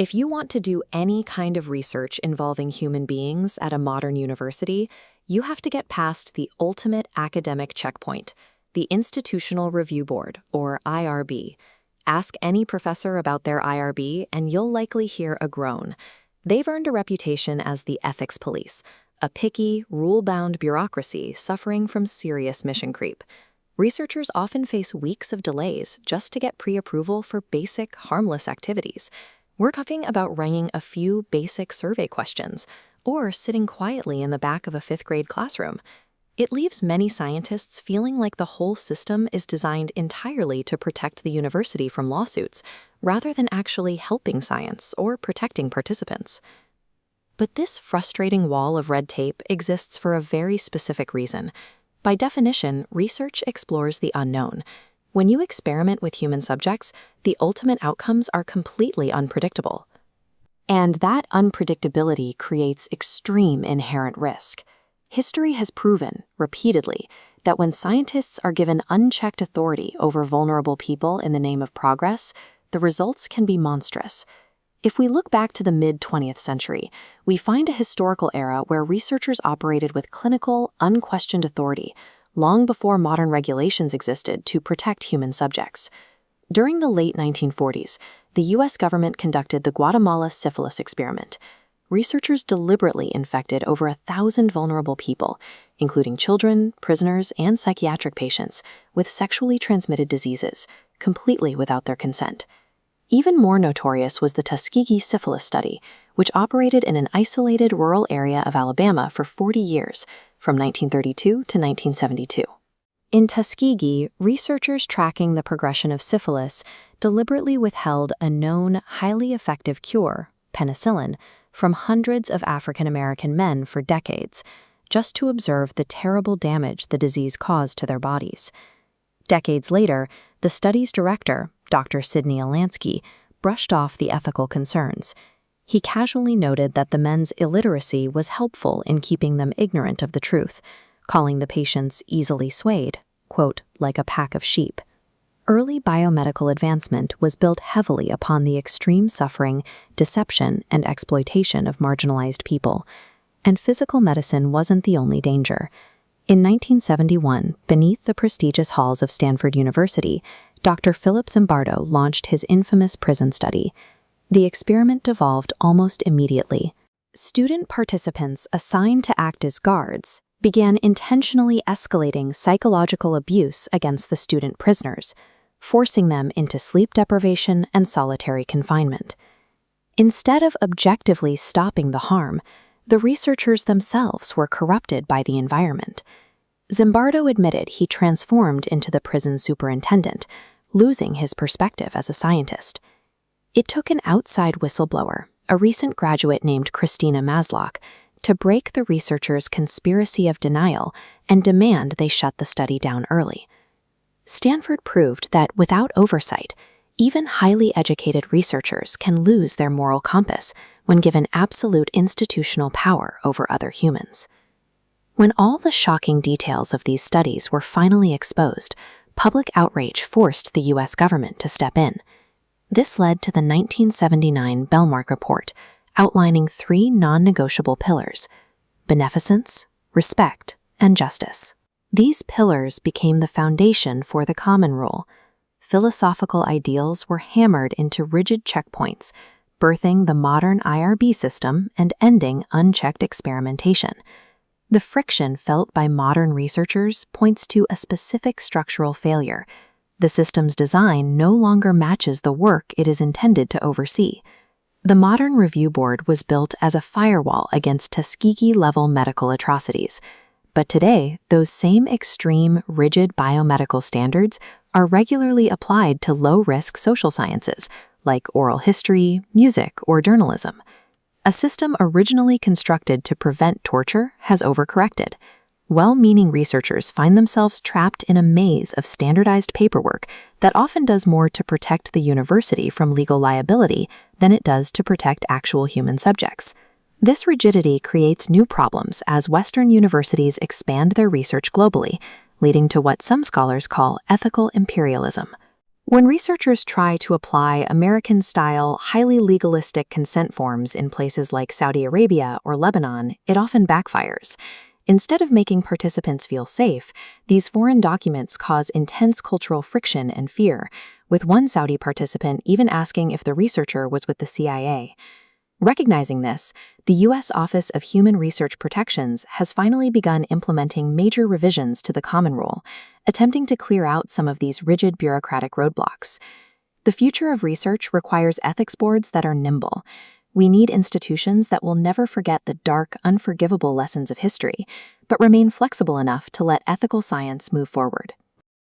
If you want to do any kind of research involving human beings at a modern university, you have to get past the ultimate academic checkpoint, the Institutional Review Board, or IRB. Ask any professor about their IRB, and you'll likely hear a groan. They've earned a reputation as the ethics police, a picky, rule-bound bureaucracy suffering from serious mission creep. Researchers often face weeks of delays just to get pre-approval for basic, harmless activities. We're talking about writing a few basic survey questions, or sitting quietly in the back of a fifth-grade classroom. It leaves many scientists feeling like the whole system is designed entirely to protect the university from lawsuits, rather than actually helping science or protecting participants. But this frustrating wall of red tape exists for a very specific reason. By definition, research explores the unknown. When you experiment with human subjects, the ultimate outcomes are completely unpredictable. And that unpredictability creates extreme inherent risk. History has proven, repeatedly, that when scientists are given unchecked authority over vulnerable people in the name of progress, the results can be monstrous. If we look back to the mid-20th century, we find a historical era where researchers operated with clinical, unquestioned authority, long before modern regulations existed to protect human subjects. During the late 1940s, the U.S. government conducted the Guatemala Syphilis Experiment. Researchers deliberately infected over 1,000 vulnerable people, including children, prisoners, and psychiatric patients, with sexually transmitted diseases, completely without their consent. Even more notorious was the Tuskegee Syphilis Study, which operated in an isolated rural area of Alabama for 40 years, from 1932 to 1972. In Tuskegee, researchers tracking the progression of syphilis deliberately withheld a known, highly effective cure, penicillin, from hundreds of African American men for decades, just to observe the terrible damage the disease caused to their bodies. Decades later, the study's director, Dr. Sidney Alansky, brushed off the ethical concerns. He casually noted that the men's illiteracy was helpful in keeping them ignorant of the truth, calling the patients easily swayed, quote, like a pack of sheep. Early biomedical advancement was built heavily upon the extreme suffering, deception, and exploitation of marginalized people. And physical medicine wasn't the only danger. In 1971, beneath the prestigious halls of Stanford University, Dr. Philip Zimbardo launched his infamous prison study. The experiment devolved almost immediately. Student participants assigned to act as guards began intentionally escalating psychological abuse against the student prisoners, forcing them into sleep deprivation and solitary confinement. Instead of objectively stopping the harm, the researchers themselves were corrupted by the environment. Zimbardo admitted he transformed into the prison superintendent, losing his perspective as a scientist. It took an outside whistleblower, a recent graduate named Christina Masloch, to break the researchers' conspiracy of denial and demand they shut the study down early. Stanford proved that without oversight, even highly educated researchers can lose their moral compass when given absolute institutional power over other humans. When all the shocking details of these studies were finally exposed, public outrage forced the U.S. government to step in. This led to the 1979 Belmont Report, outlining 3 non-negotiable pillars: beneficence, respect, and justice. These pillars became the foundation for the common rule. Philosophical ideals were hammered into rigid checkpoints, birthing the modern IRB system and ending unchecked experimentation. The friction felt by modern researchers points to a specific structural failure. The system's design no longer matches the work it is intended to oversee. The modern review board was built as a firewall against Tuskegee-level medical atrocities. But today, those same extreme, rigid biomedical standards are regularly applied to low-risk social sciences, like oral history, music, or journalism. A system originally constructed to prevent torture has overcorrected. Well-meaning researchers find themselves trapped in a maze of standardized paperwork that often does more to protect the university from legal liability than it does to protect actual human subjects. This rigidity creates new problems as Western universities expand their research globally, leading to what some scholars call ethical imperialism. When researchers try to apply American-style, highly legalistic consent forms in places like Saudi Arabia or Lebanon, it often backfires. Instead of making participants feel safe, these foreign documents cause intense cultural friction and fear, with one Saudi participant even asking if the researcher was with the CIA. Recognizing this, the U.S. Office of Human Research Protections has finally begun implementing major revisions to the Common Rule, attempting to clear out some of these rigid bureaucratic roadblocks. The future of research requires ethics boards that are nimble. We need institutions that will never forget the dark, unforgivable lessons of history, but remain flexible enough to let ethical science move forward.